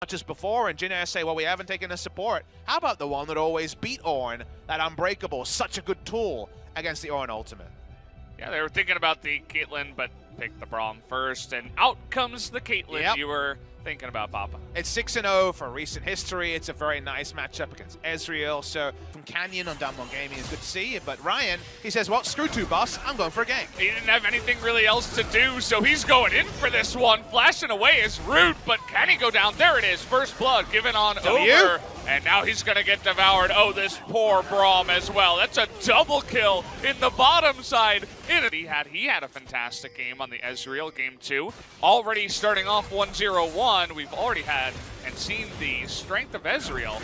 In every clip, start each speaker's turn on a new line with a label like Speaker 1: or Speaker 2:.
Speaker 1: much as before, and JinAir say, well, we haven't taken a support. How about the one that always beat Ornn, that Unbreakable, such a good tool against the Ornn ultimate?
Speaker 2: Yeah, they were thinking about the Caitlyn, but picked the Braum first, and out comes the Caitlyn you were thinking about, Papa.
Speaker 1: It's 6-0 for recent history. It's a very nice matchup against Ezreal. So from Canyon on Down One Gaming is good to see. But Ryan, he says, well, screw two, boss. I'm going for a gank.
Speaker 2: He didn't have anything really else to do, so he's going in for this one. Flashing away is rude, but can he go down? There it is. First blood given on over. And now he's going to get devoured. Oh, this poor Braum as well. That's a double kill in the bottom side. He had a fantastic game on the Ezreal game 2. Already starting off 1-0-1. We've already had and seen the strength of Ezreal.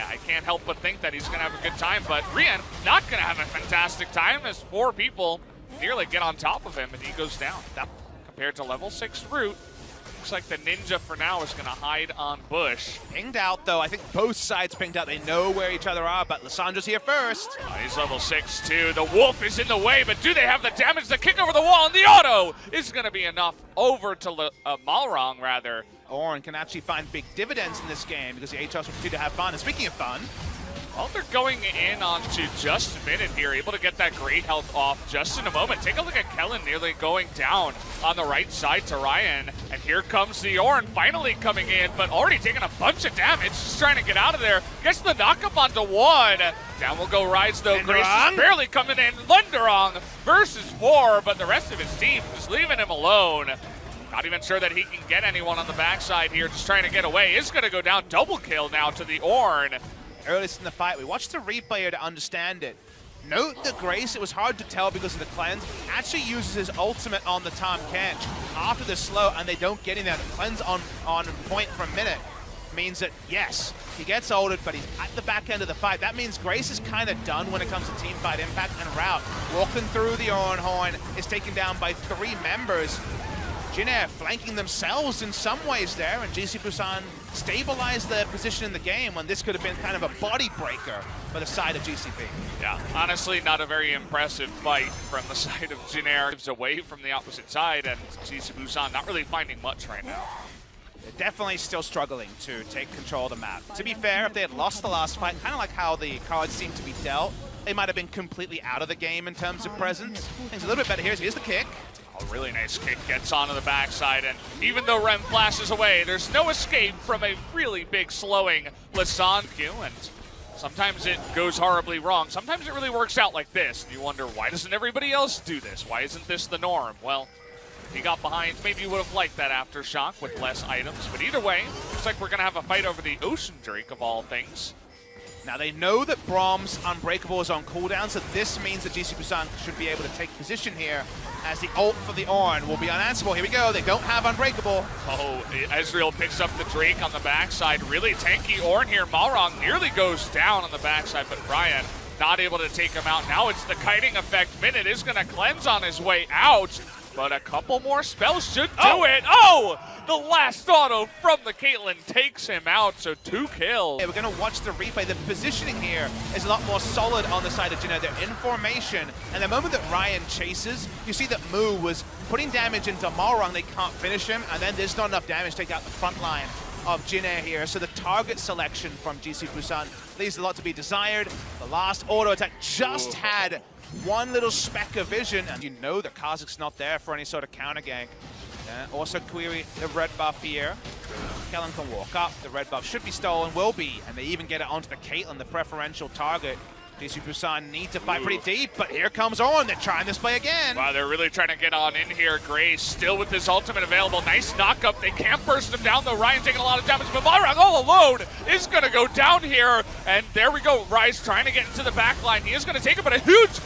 Speaker 2: I can't help but think that he's going to have a good time, but Rian not going to have a fantastic time as 4 people nearly get on top of him and he goes down. That, compared to level 6 Root, looks like the Ninja for now is going to hide on Bush.
Speaker 1: Pinged out, though. I think both sides pinged out. They know where each other are, but Lissandra's here first.
Speaker 2: He's level 6 too. The Wolf is in the way, but do they have the damage to kick over the wall? And the auto is going to be enough over to Malrong, rather.
Speaker 1: Ornn can actually find big dividends in this game because the HRs will continue to have fun. And speaking of fun,
Speaker 2: well, they're going in onto just a minute here, able to get that great health off just in a moment. Take a look at Kellen nearly going down on the right side to Ryan. And here comes the Ornn finally coming in, but already taking a bunch of damage, just trying to get out of there. Gets the knockup onto 1. Down will go Rise, though. Grace is barely coming in. Linderong versus 4, but the rest of his team is leaving him alone. Not even sure that he can get anyone on the backside here, just trying to get away. Is going to go down. Double kill now to the Ornn.
Speaker 1: Earliest in the fight, we watched the replay here to understand it. Note that Grace, it was hard to tell because of the cleanse, actually uses his ultimate on the Tahm Kench after the slow, and they don't get in there. The cleanse on point for a minute means that, yes, he gets ulted, but he's at the back end of the fight. That means Grace is kind of done when it comes to team fight impact and route. Walking through the Ornn Horn is taken down by 3 members. JinAir flanking themselves in some ways there, and GC Busan stabilized their position in the game when this could have been kind of a body breaker for the side of GCB.
Speaker 2: Yeah, honestly, not a very impressive fight from the side of JinAir. Moves away from the opposite side, and GC Busan not really finding much right now.
Speaker 1: They're definitely still struggling to take control of the map. To be fair, if they had lost the last fight, kind of like how the cards seem to be dealt, they might have been completely out of the game in terms of presence. Things a little bit better here. Here's the kick.
Speaker 2: A really nice kick gets onto the backside, and even though Rem flashes away, there's no escape from a really big slowing Lisandre, and sometimes it goes horribly wrong. Sometimes it really works out like this, and you wonder, why doesn't everybody else do this? Why isn't this the norm? Well, if he got behind, maybe you would have liked that Aftershock with less items, but either way, looks like we're going to have a fight over the Ocean Drake of all things.
Speaker 1: Now they know that Braum's Unbreakable is on cooldown, so this means that GC Busan should be able to take position here as the ult for the Ornn will be unanswerable. Here we go, they don't have Unbreakable.
Speaker 2: Oh, Ezreal picks up the Drake on the backside. Really tanky Ornn here. Malrong nearly goes down on the backside, but Brian not able to take him out. Now it's the kiting effect. Minute is going to cleanse on his way out, but a couple more spells should do it. Oh! The last auto from the Caitlyn takes him out, so 2 kills.
Speaker 1: Yeah, we're going to watch the replay. The positioning here is a lot more solid on the side of JinAir. They're in formation, and the moment that Ryan chases, you see that Moo was putting damage into Malrong. They can't finish him, and then there's not enough damage to take out the front line of JinAir here. So the target selection from GC Busan leaves a lot to be desired. The last auto attack just had one little speck of vision, and you know that Kha'Zix's not there for any sort of counter gank. Also query the red buff here. Kellen can walk up. The red buff should be stolen, will be, and they even get it onto the Caitlyn, the preferential target. GC Busan need to fight pretty deep, but here comes Ornn. They're trying this play again.
Speaker 2: Wow, they're really trying to get on in here. Grace still with his ultimate available. Nice knockup. They can't burst him down, though. Ryan taking a lot of damage, but Malrong all alone is going to go down here. And there we go. Rise trying to get into the back line. He is going to take it, but a huge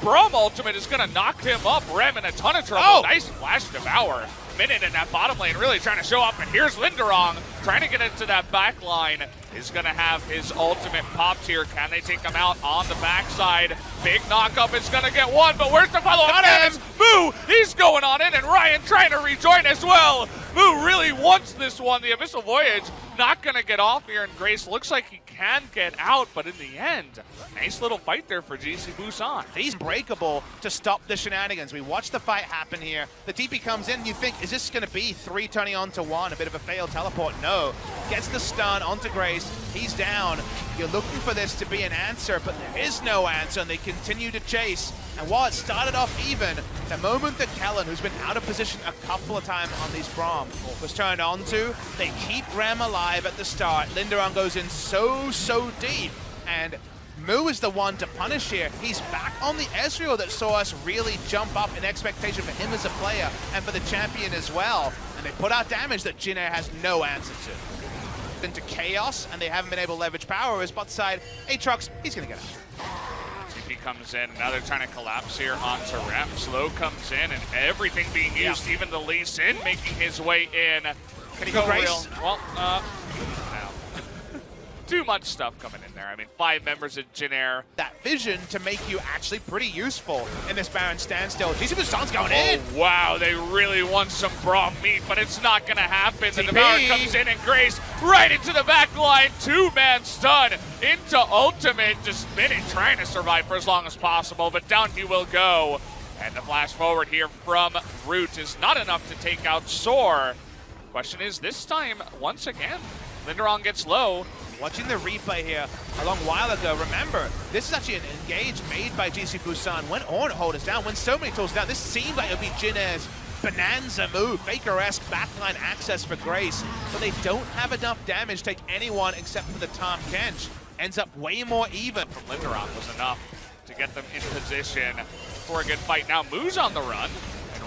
Speaker 2: Braum ultimate is going to knock him up. Rem in a ton of trouble. Nice flash devour. Minute in that bottom lane, really trying to show up, and here's Linderong trying to get into that back line. Is going to have his ultimate popped here. Can they take him out on the backside? Big knockup is going to get 1, but where's the follow-up damage? Moo, he's going on in, and Ryan trying to rejoin as well. Moo really wants this one. The Abyssal Voyage not going to get off here, and Grace looks like he can get out, but in the end, nice little fight there for GC Busan.
Speaker 1: He's unbreakable to stop the shenanigans. We watch the fight happen here. The TP comes in, you think, is this going to be 3 turning on to 1? A bit of a failed teleport? No. Gets the stun onto Grace. He's down. You're looking for this to be an answer, but there is no answer, and they continue to chase. And while it started off even, the moment that Kellen, who's been out of position a couple of times on these Braum, was turned onto, they keep Rem alive at the start. Linderon goes in so deep, and Mu is the one to punish here. He's back on the Ezreal that saw us really jump up in expectation for him as a player and for the champion as well. And they put out damage that JinAir has no answer to. Into chaos, and they haven't been able to leverage power. His bot side, Aatrox, he's gonna get out.
Speaker 2: TP comes in, now they're trying to collapse here onto Rem. Slow comes in, and everything being used, even the Lee Sin making his way in.
Speaker 1: Can he go Grace?
Speaker 2: Well, no. Too much stuff coming in there. I mean, 5 members of JinAir.
Speaker 1: That vision to make you actually pretty useful in this Baron standstill. GC Busan's going in.
Speaker 2: Wow, they really want some Braum meat, but it's not going to happen. The
Speaker 1: TP.
Speaker 2: Devourer comes in, and Grace right into the back line. 2-man stun into ultimate. Just Minute trying to survive for as long as possible, but down he will go. And the flash forward here from Root is not enough to take out Soar. Question is, this time, once again, Linderon gets low.
Speaker 1: Watching the replay here a long while ago, remember, this is actually an engage made by GC Busan when Ornhold is down, when so many tools down. This seemed like it would be JinAir's bonanza move, Faker-esque backline access for Grace, but they don't have enough damage to take anyone except for the Tom Kench. Ends up way more even.
Speaker 2: From Linderon was enough to get them in position for a good fight. Now Moo's on the run.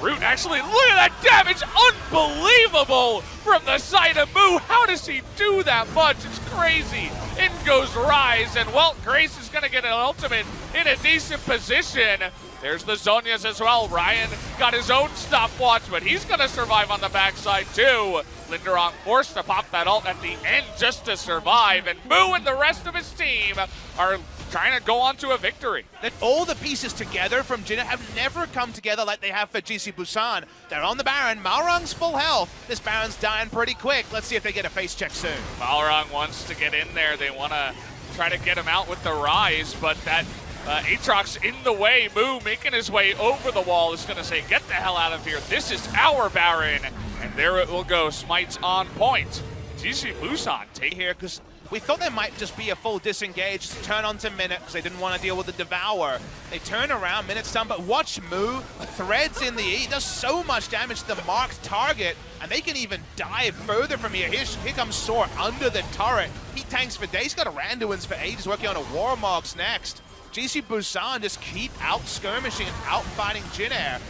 Speaker 2: Root actually, look at that damage, unbelievable from the side of Mu. How does he do that much? It's crazy. In goes Rise, and well, Grace is gonna get an ultimate in a decent position. There's the Zhonya's as well. Ryan got his own stopwatch, but he's gonna survive on the backside too. Linderon forced to pop that ult at the end just to survive, and Mu and the rest of his team are trying to go on to a victory.
Speaker 1: That all the pieces together from JinAir have never come together like they have for GC Busan. They're on the Baron. Malrang's full health. This Baron's dying pretty quick. Let's see if they get a face check soon.
Speaker 2: Malrang wants to get in there. They want to try to get him out with the Rise, but that Aatrox in the way. Mu making his way over the wall is going to say, get the hell out of here. This is our Baron. And there it will go. Smite's on point. GC Busan take
Speaker 1: here because we thought there might just be a full disengage to turn onto Minute because they didn't want to deal with the Devourer. They turn around, Minute's done, but watch Mu, threads in the E, does so much damage to the marked target, and they can even dive further from here. Here comes Soar under the turret. He tanks for days, got a Randuin's for ages, working on a Warmogs next. GC Busan just keep out skirmishing and out fighting JinAir.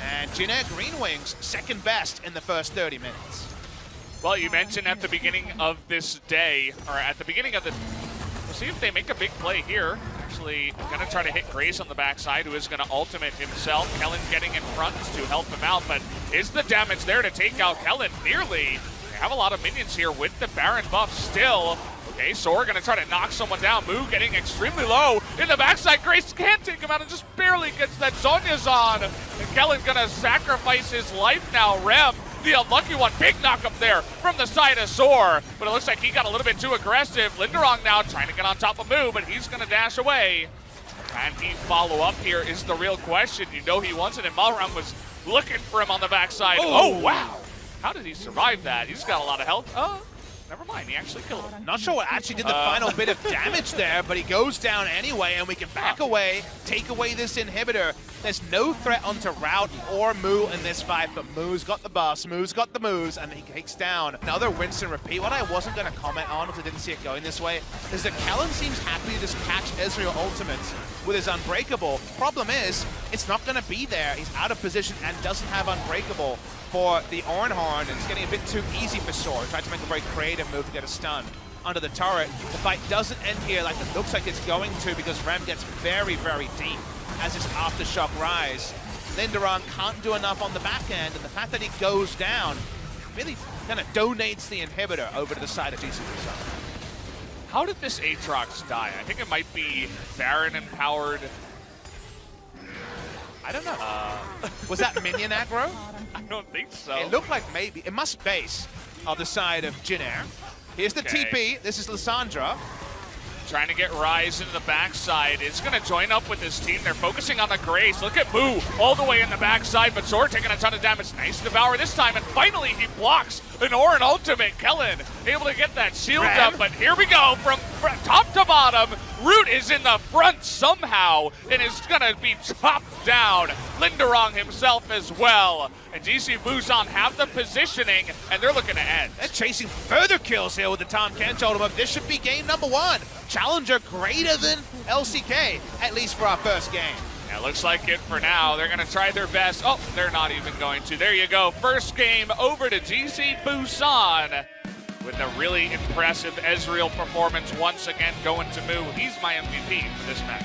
Speaker 1: And JinAir Green Wings, second best in the first 30 minutes.
Speaker 2: Well, you mentioned at the beginning of this day, or at the beginning of the... We'll see if they make a big play here. Actually, going to try to hit Grace on the backside, who is going to ultimate himself. Kellen getting in front to help him out, but is the damage there to take out Kellen? Nearly. They have a lot of minions here with the Baron buff still. Okay, Soar going to try to knock someone down. Mu getting extremely low in the backside. Grace can't take him out and just barely gets that Zhonya's on. And Kellen's going to sacrifice his life now. Rem, the unlucky one. Big knock up there from the side of Soar. But it looks like he got a little bit too aggressive. Linderon now trying to get on top of Mu, but he's going to dash away. Can he follow up here is the real question. You know he wants it, and Malrang was looking for him on the backside. Oh, wow. How did he survive that? He's got a lot of health. Never mind, he actually killed him.
Speaker 1: Not sure what actually did the final bit of damage there, but he goes down anyway, and we can back away, take away this inhibitor. There's no threat onto Rout or Mu in this fight, but Mu's got the buffs, Mu's got the moves, and he takes down another Winston repeat. What I wasn't going to comment on, because I didn't see it going this way, is that Kellen seems happy to just catch Ezreal ultimates with his Unbreakable. Problem is, it's not going to be there. He's out of position and doesn't have Unbreakable for the Ornhorn, and it's getting a bit too easy for Soar. Tried to make a very creative move to get a stun under the turret. The fight doesn't end here like it looks like it's going to, because Rem gets very, very deep as his Aftershock Rise. Linderon can't do enough on the back end, and the fact that he goes down really kind of donates the inhibitor over to the side of GC Busan.
Speaker 2: How did this Aatrox die? I think it might be Baron empowered.
Speaker 1: I don't know. Was that minion aggro?
Speaker 2: I don't think so.
Speaker 1: It looked like maybe. It must base on the side of JinAir. Here's the TP. This is Lissandra.
Speaker 2: Trying to get Rise into the backside. It's going to join up with his team. They're focusing on the Grace. Look at Moo all the way in the backside, but Zor taking a ton of damage. Nice Devour this time, and finally he blocks an Orin ultimate. Kellen able to get that shield up, but here we go from top to bottom. Root is in the front somehow, and is going to be chopped down. Linderong himself as well. And GC Busan have the positioning, and they're looking to end.
Speaker 1: They're chasing further kills here with the Tom Kent ultimate. This should be game number 1. Challenger greater than LCK, at least for our first game.
Speaker 2: Yeah, looks like it for now. They're going to try their best. Oh, they're not even going to. There you go. First game over to GC Busan with a really impressive Ezreal performance once again going to Moo. He's my MVP for this match.